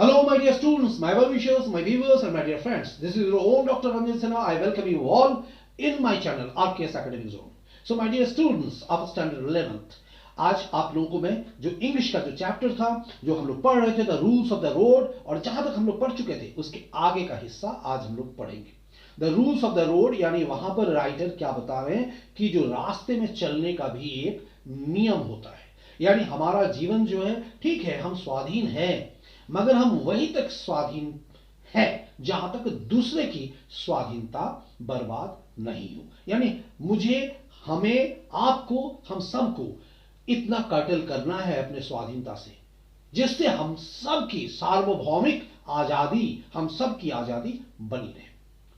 Hello, my dear students, my well-wishers, my viewers, and my dear friends. This is your own Dr. Ranjan Sinha. I welcome you all in my channel, RKS Academic Zone. So, my dear students of Standard 11th, आज आप लोगों को मैं जो English का जो chapter था, जो हम लोग पढ़ रहे थे, the rules of the road, और जहां तक हम लोग पढ़ चुके थे उसके आगे का हिस्सा आज हम लोग पढ़ेंगे. The rules of the road, यानी वहां पर राइटर क्या बता रहे हैं कि जो रास्ते में चलने का भी एक नियम होता है. यानी हमारा जीवन जो है, ठीक है, हम स्वाधीन हैं, मगर हम वहीं तक स्वाधीन है जहां तक दूसरे की स्वाधीनता बर्बाद नहीं हो. यानी मुझे, हमें, आपको, हम सबको इतना कटल करना है अपने स्वाधीनता से जिससे हम सबकी सार्वभौमिक आजादी, हम सबकी आजादी बनी रहे.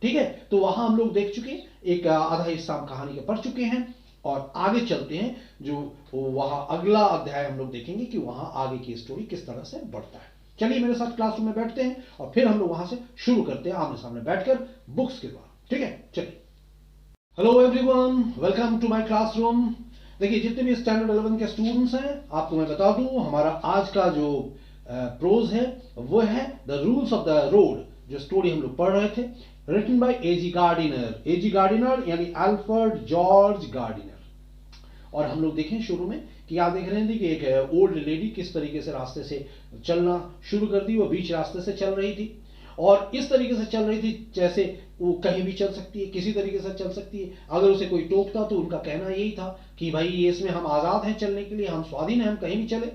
ठीक है, तो वहां हम लोग देख चुके, एक आधा हिस्सा हम कहानी के पढ़ चुके हैं और आगे चलते हैं. जो वहां अगला अध्याय हम लोग देखेंगे कि वहां आगे की स्टोरी किस तरह से बढ़ता है. चलिए मेरे साथ क्लासरूम में बैठते हैं और फिर हम लोग वहां से शुरू करते हैं आमने सामने बैठकर बुक्स के द्वारा. ठीक है, चलिए. Hello everyone, welcome to my classroom. देखिए, जितने भी स्टैंडर्ड 11 के स्टूडेंट्स हैं, आपको मैं बता दूं, हमारा आज का जो प्रोज है वो है the rules of the road. जो स्टोरी हम लोग पढ़ रहे थे, written by AG Gardiner. AG Gardiner यानी अल्फ्रेड जॉर्ज गार्डिनर. और हम लोग देखें शुरू में कि आप देख रहे थे कि एक ओल्ड लेडी किस तरीके से रास्ते से चलना शुरू कर दी. वो बीच रास्ते से चल रही थी और इस तरीके से चल रही थी जैसे वो कहीं भी चल सकती है, किसी तरीके से चल सकती है. अगर उसे कोई टोकता तो उनका कहना यही था कि भाई ये, इसमें हम आजाद हैं चलने के लिए, हम स्वाधीन हैं, हम कहीं भी चले.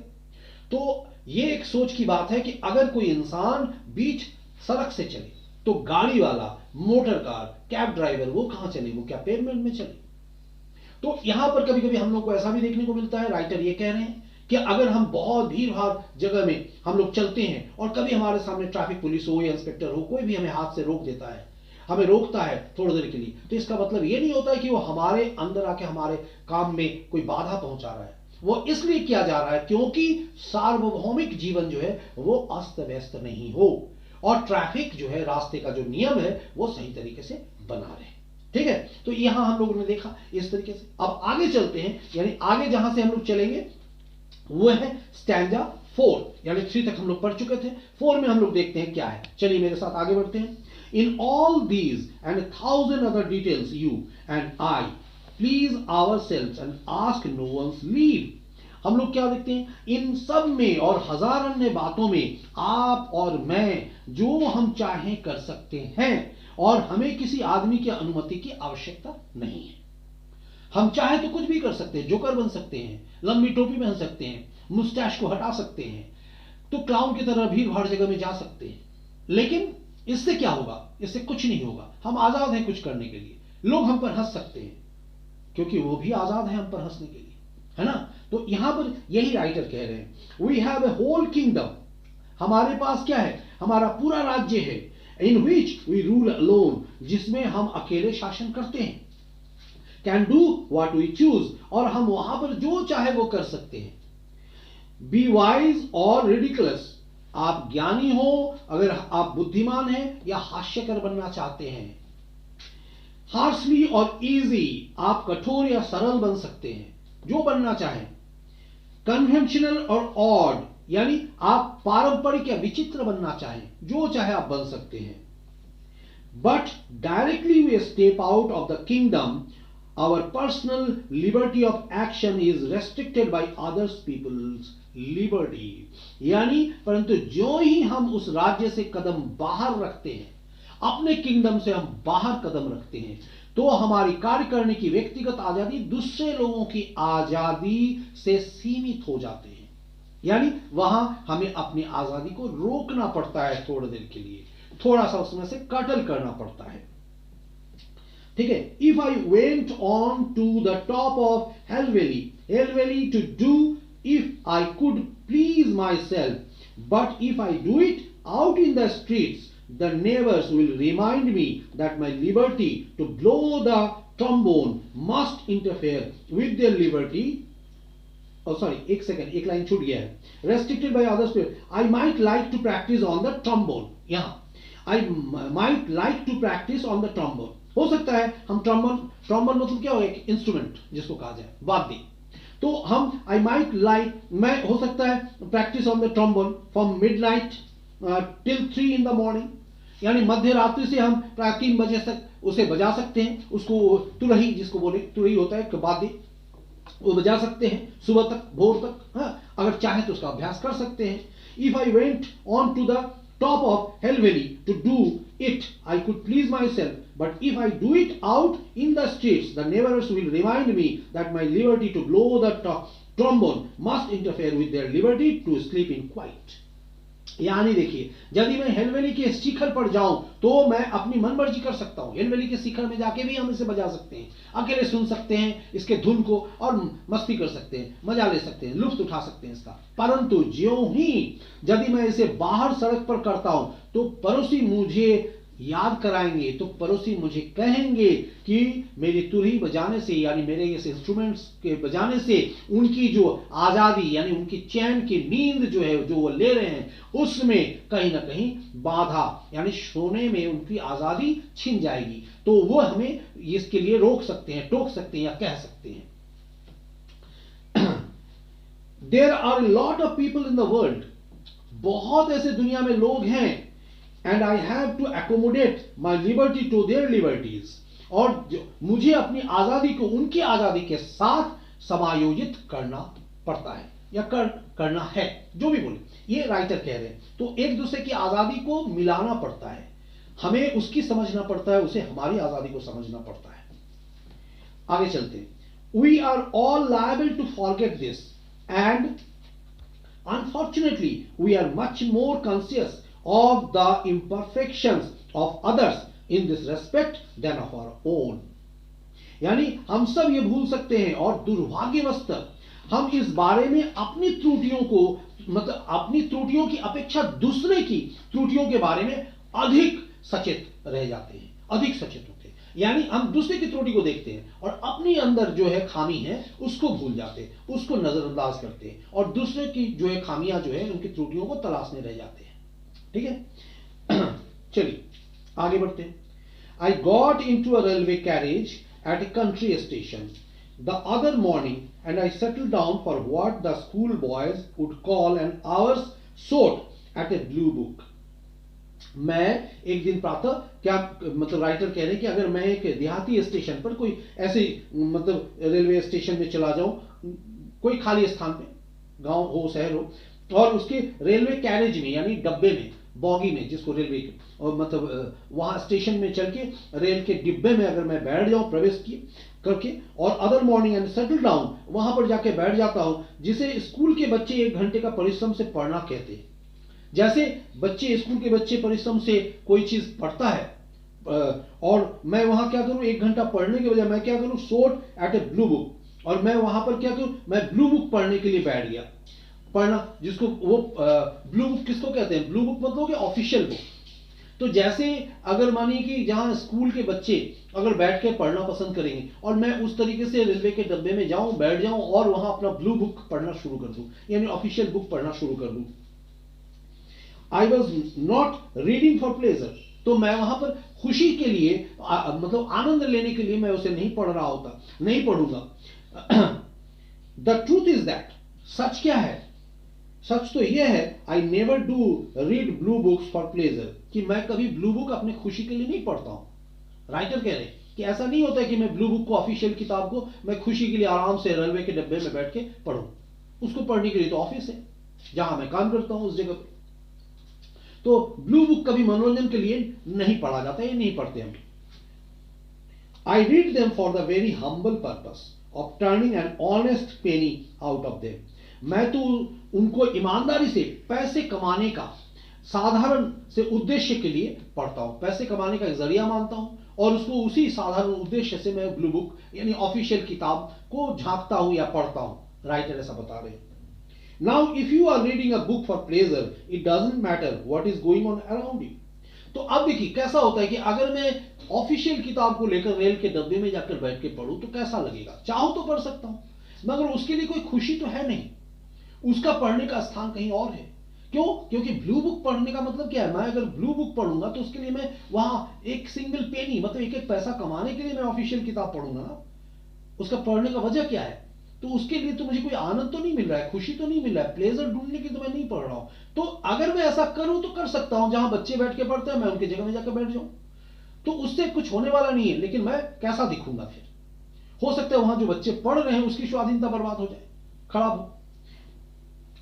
तो ये एक सोच की बात है कि अगर कोई इंसान बीच सड़क से चले तो गाड़ी वाला, मोटर कार, कैब ड्राइवर वो कहां चले, वो क्या पेवमेंट में चले. तो यहां पर कभी कभी हम लोग को ऐसा भी देखने को मिलता है, राइटर ये कह रहे हैं कि अगर हम बहुत भीड़ भाड़ जगह में हम लोग चलते हैं और कभी हमारे सामने ट्रैफिक पुलिस हो या इंस्पेक्टर हो, कोई भी हमें हाथ से रोक देता है, हमें रोकता है थोड़ी देर के लिए, तो इसका मतलब ये नहीं होता है कि वो हमारे अंदर आके हमारे काम में कोई बाधा पहुंचा रहा है. वो इसलिए किया जा रहा है क्योंकि सार्वभौमिक जीवन जो है वो अस्त व्यस्त नहीं हो और ट्रैफिक जो है, रास्ते का जो नियम है वो सही तरीके से बना रहे. ठीक है, तो यहां हम लोगों ने देखा इस तरीके से. अब आगे चलते हैं, यानी आगे जहां से हम लोग चलेंगे वो है स्टैंजा 4. यानी 3 तक हम लोग पढ़ चुके थे. 4 में हम लोग देखते हैं क्या है. चलिए मेरे साथ आगे बढ़ते हैं. In all these and 1000 other details you and I please ourselves and ask no one's leave. हम लोग क्या देखते हैं, इन सब में और हजार अन्य बातों में आप और मैं जो हम चाहें कर सकते हैं और हमें किसी आदमी की अनुमति की आवश्यकता नहीं है. हम चाहे तो कुछ भी कर सकते हैं, जोकर बन सकते हैं, लंबी टोपी पहन सकते हैं, मुस्टैच को हटा सकते हैं, तो क्लाउन की तरह भीड़ भाड़ जगह में जा सकते हैं. लेकिन इससे क्या होगा, इससे कुछ नहीं होगा. हम आजाद हैं कुछ करने के लिए. लोग हम पर हंस सकते हैं क्योंकि वो भी आजाद हैं हम पर हंसने के लिए, है ना. तो यहां पर यही राइटर कह रहे हैं, we have a whole kingdom. हमारे पास क्या है, हमारा पूरा राज्य है. In which we rule alone, जिसमें हम अकेले शासन करते हैं. Can do what we choose, और हम वहां पर जो चाहे वो कर सकते हैं. बी वाइज और रिडिकुलस, आप ज्ञानी हो, अगर आप बुद्धिमान हैं या हास्यकर बनना चाहते हैं. हार्शली और इजी, आप कठोर या सरल बन सकते हैं, जो बनना चाहें. कन्वेंशनल और ऑड, यानी आप पारंपरिक या विचित्र बनना चाहें, जो चाहे आप बन सकते हैं. But directly we step out of the kingdom, our personal liberty of action is restricted by others people's liberty. यानी परंतु जो ही हम उस राज्य से कदम बाहर रखते हैं, अपने किंगडम से हम बाहर कदम रखते हैं, तो हमारी कार्य करने की व्यक्तिगत आजादी दूसरे लोगों की आजादी से सीमित हो जाते हैं. यानी वहां हमें अपनी आजादी को रोकना पड़ता है थोड़ी देर के लिए, थोड़ा सा उसमें से कटल करना पड़ता है. ठीक है. If I went on to the top of hell valley to do if I could please myself, but if I do it out in the streets, the neighbors will remind me that my liberty to blow the trombone must interfere with their liberty. Oh sorry, एक second, एक line छूट गया है. Restricted by others, I might like to practice on the trombone. यहाँ I might like to practice on the trombone. हो सकता है हम trombone मतलब क्या हो, एक इंस्ट्रूमेंट जिसको कहा जाए, वाद्य. तो हम I might like, मैं हो सकता है practice on the trombone from midnight till 3 in the morning, यानी मध्य रात्रि से हम प्राय 3 बजे तक उसे बजा सकते हैं। उसको तुरही, जिसको बोले तुरही होता है वाद्य, वो बजा सकते हैं सुबह तक, भोर तक। हाँ, अगर चाहे तो उसका अभ्यास कर सकते हैं। If I went on to the top of Hell Valley to do it, I could please myself. But if I do it out in the streets, the neighbors will remind me that my liberty to blow the trombone must interfere with their liberty to sleep in quiet. यानी देखिए, यदि मैं हिल valley के शिखर पर जाऊं तो मैं अपनी मन मर्जी कर सकता हूं। हिल वैली के शिखर में जाके भी हम इसे बजा सकते हैं, अकेले सुन सकते हैं इसके धुन को और मस्ती कर सकते हैं, मजा ले सकते हैं, लुत्फ उठा सकते हैं इसका। परंतु ज्यों ही यदि मैं इसे बाहर सड़क पर करता हूं तो पड़ोसी मुझे याद कराएंगे, तो पड़ोसी मुझे कहेंगे कि मेरी तुरही बजाने से, यानी मेरे इस इंस्ट्रूमेंट्स के बजाने से उनकी जो आजादी, यानी उनकी चैन की नींद जो है, जो वो ले रहे हैं, उसमें कहीं ना कहीं बाधा, यानी सोने में उनकी आजादी छिन जाएगी। तो वो हमें इसके लिए रोक सकते हैं, टोक सकते हैं या कह सकते हैं। There are lot of people in the world, बहुत ऐसे दुनिया में लोग हैं, and I have to accommodate my liberty to their liberties, और मुझे अपनी आजादी को उनकी आजादी के साथ समायोजित करना पड़ता है या करना है, जो भी बोले, ये राइटर कह रहे हैं। तो एक दूसरे की आजादी को मिलाना पड़ता है, हमें उसकी समझना पड़ता है, उसे हमारी आजादी को समझना पड़ता है। आगे चलते हैं। We are all liable to forget this, and unfortunately we are much more conscious of the imperfections of others in this respect than of our own. यानी हम सब ये भूल सकते हैं और दुर्भाग्यवश हम इस बारे में अपनी त्रुटियों को, मतलब अपनी त्रुटियों की अपेक्षा दूसरे की त्रुटियों के बारे में अधिक सचेत रह जाते हैं, अधिक सचेत होते हैं। यानी हम दूसरे की त्रुटि को देखते हैं और अपनी अंदर जो है खामी है उसको भूल जाते हैं, उसको नजरअंदाज करते हैं और दूसरे की जो है खामियां जो है उनकी त्रुटियों को तलाशने रह जाते हैं। ठीक है, चलिए आगे बढ़ते हैं। I got into a railway carriage at a country station the other morning and I settled down for what the school boys would call an hour's sort at a blue book. मैं एक दिन प्रातः, क्या मतलब writer कह रहे हैं कि अगर मैं एक देहाती स्टेशन पर, कोई ऐसे मतलब रेलवे स्टेशन में चला जाऊं, कोई खाली स्थान पे, गांव हो शहर हो, और उसके रेलवे कैरेज में, यानी डब्बे में, बॉगी में, जिसको रेलवे के, और मतलब वहां स्टेशन में चल के रेल के डिब्बे में अगर मैं बैठ जाऊं प्रवेश किए करके, और other morning and settle down, वहां पर जाके बैठ जाता हूं, जिसे स्कूल के बच्चे 1 घंटे का परिश्रम से पढ़ना कहते हैं। जैसे बच्चे, स्कूल के बच्चे परिश्रम से कोई चीज पढ़ता है, और मैं वहां क्या करूं, 1 घंटा पढ़ने के बजाय मैं क्या करूं, सोट एट ए ब्लू बुक, और मैं वहां पर क्या करूं, मैं ब्लू बुक पढ़ने के लिए बैठ गया, पढ़ना, जिसको वो ब्लू बुक किसको कहते हैं, ब्लू बुक मतलब कि ऑफिशियल बुक। तो जैसे अगर मानिए कि जहां स्कूल के बच्चे अगर बैठ के पढ़ना पसंद करेंगे और मैं उस तरीके से रेलवे के डब्बे में जाऊं, बैठ जाऊं और वहां अपना ब्लू बुक पढ़ना शुरू कर दूं, यानी ऑफिशियल बुक पढ़ना शुरू कर दूं। I was not reading for pleasure, तो मैं वहां पर खुशी के लिए, मतलब आनंद लेने के लिए मैं उसे नहीं पढ़ रहा होता, नहीं पढ़ूंगा। द ट्रूथ इज दैट, सच क्या है, सच तो यह है, I never do read blue books for pleasure, कि मैं कभी ब्लू बुक अपने खुशी के लिए नहीं पढ़ता हूं। राइटर कह रहे हैं कि ऐसा नहीं होता है कि मैं ब्लू बुक को, ऑफिशियल किताब को मैं खुशी के लिए आराम से रेलवे के डब्बे में बैठ के पढ़ूं। उसको पढ़ने के लिए तो ऑफिस है, जहां मैं काम करता हूं उस जगह पर। तो ब्लू बुक कभी मनोरंजन के लिए नहीं पढ़ा जाता, ये नहीं पढ़ते हम। I read them for the very humble purpose of turning an honest Penney out of them. मैं तो उनको ईमानदारी से पैसे कमाने का साधारण से उद्देश्य के लिए पढ़ता हूं, पैसे कमाने का एक जरिया मानता हूं, और उसको उसी साधारण उद्देश्य से मैं ब्लू बुक यानी ऑफिशियल किताब को झांकता हूं या पढ़ता हूं। राइटर ऐसा बता रहे हैं। Now if you are reading a book for pleasure, it doesn't matter what is going on around you. तो अब देखिए कैसा होता है कि अगर मैं ऑफिशियल किताब को लेकर रेल के डब्बे में जाकर बैठ के पढ़ूं तो कैसा लगेगा, चाहो तो पढ़ सकता हूं, मगर उसके लिए कोई खुशी तो है नहीं, उसका पढ़ने का स्थान कहीं और है। क्यों? क्योंकि ब्लू बुक पढ़ने का मतलब क्या है, मैं अगर ब्लू बुक पढ़ूंगा तो उसके लिए मैं वहां एक सिंगल पेनी, मतलब एक एक पैसा कमाने के लिए मैं ऑफिशियल किताब पढ़ूंगा ना। उसका पढ़ने का वजह क्या है, तो उसके लिए तो मुझे कोई आनंद तो नहीं मिल रहा है, खुशी तो नहीं मिल रहा है, प्लेजर ढूंढने की तो मैं नहीं पढ़ रहा हूं। तो अगर मैं ऐसा करूं तो कर सकता हूं, जहां बच्चे बैठ के पढ़ते हैं मैं उनकी जगह में जाकर बैठ जाऊं, तो उससे कुछ होने वाला नहीं है, लेकिन मैं कैसा दिखूंगा फिर? हो सकता है वहां जो बच्चे पढ़ रहे हैं उसकी स्वाधीनता बर्बाद हो जाए, खराब हो।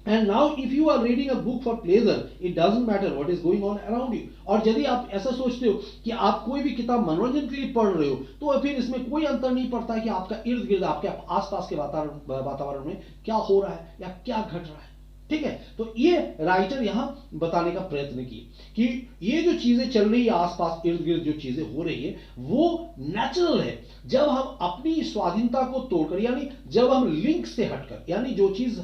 And now if you are reading a book for pleasure, it doesn't matter what is going on around you. और यदि आप ऐसा सोचते हो कि आप कोई भी किताब मनोरंजन के लिए पढ़ रहे हो, तो फिर इसमें कोई अंतर नहीं पड़ता कि आपका इर्द गिर्द, आपके आसपास के वातावरण में क्या हो रहा है या क्या घट रहा है। ठीक है, तो ये राइटर यहां बताने का प्रयत्न की कि ये जो चीजें चल रही है आसपास, इर्द गिर्द जो चीजें हो रही है, वो नेचुरल है। जब हम अपनी स्वाधीनता को तोड़कर, यानी जब हम लिंक से हटकर, यानी जो चीज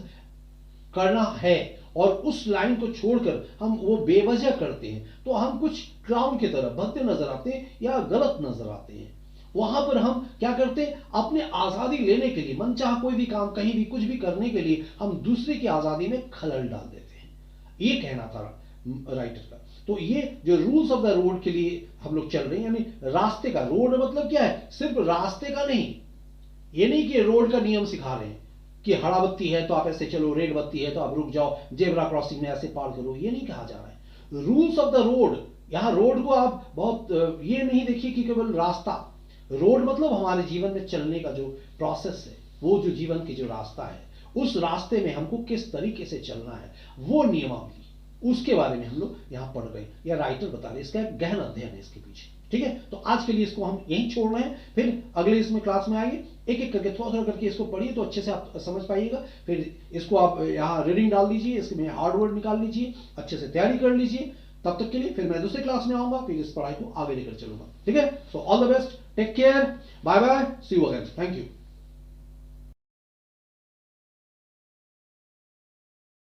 करना है और उस लाइन को छोड़कर हम वो बेवजह करते हैं, तो हम कुछ क्लाउन की तरह भद्दे नजर आते हैं या गलत नजर आते हैं। वहां पर हम क्या करते हैं, अपने आजादी लेने के लिए, मनचाहा कोई भी काम, कहीं भी कुछ भी करने के लिए हम दूसरे की आजादी में खलल डाल देते हैं। ये कहना था राइटर का। तो ये जो रूल्स ऑफ द रोड के लिए हम लोग चल रहे हैं, यानी रास्ते का, रोड मतलब क्या है, सिर्फ रास्ते का नहीं, ये नहीं कि रोड का नियम सिखा रहे हैं कि हरा बत्ती है तो आप ऐसे चलो, रेड बत्ती है तो आप रुक जाओ, जेब्रा क्रॉसिंग में ऐसे पार करो, ये नहीं कहा जा रहा है। रूल्स ऑफ द रोड, यहां रोड को आप बहुत ये नहीं देखिए कि केवल रास्ता, रोड मतलब हमारे जीवन में चलने का जो प्रोसेस है, वो जो जीवन की जो रास्ता है, उस रास्ते में हमको किस तरीके से चलना है, वो नियमावली, उसके बारे में हम लोग यहां पढ़ रहे हैं, या राइटर बता रहे हैं। इसका एक गहन अध्ययन है इसके पीछे। ठीक है, तो आज के लिए इसको हम यहीं छोड़ रहे हैं, फिर अगले इसमें क्लास में आएंगे, एक एक करके थोड़ा थोड़ा करके इसको पढ़िए तो अच्छे से आप समझ पाइएगा। फिर इसको आप यहाँ रीडिंग डाल दीजिए, इसमें हार्ड वर्ड निकाल लीजिए, अच्छे से तैयारी कर लीजिए। तब तक के लिए फिर मैं दूसरे क्लास में आऊंगा, फिर इस पढ़ाई को आगे लेकर चलूंगा। ठीक है, so all the best, take care, bye bye, see you again, thank you.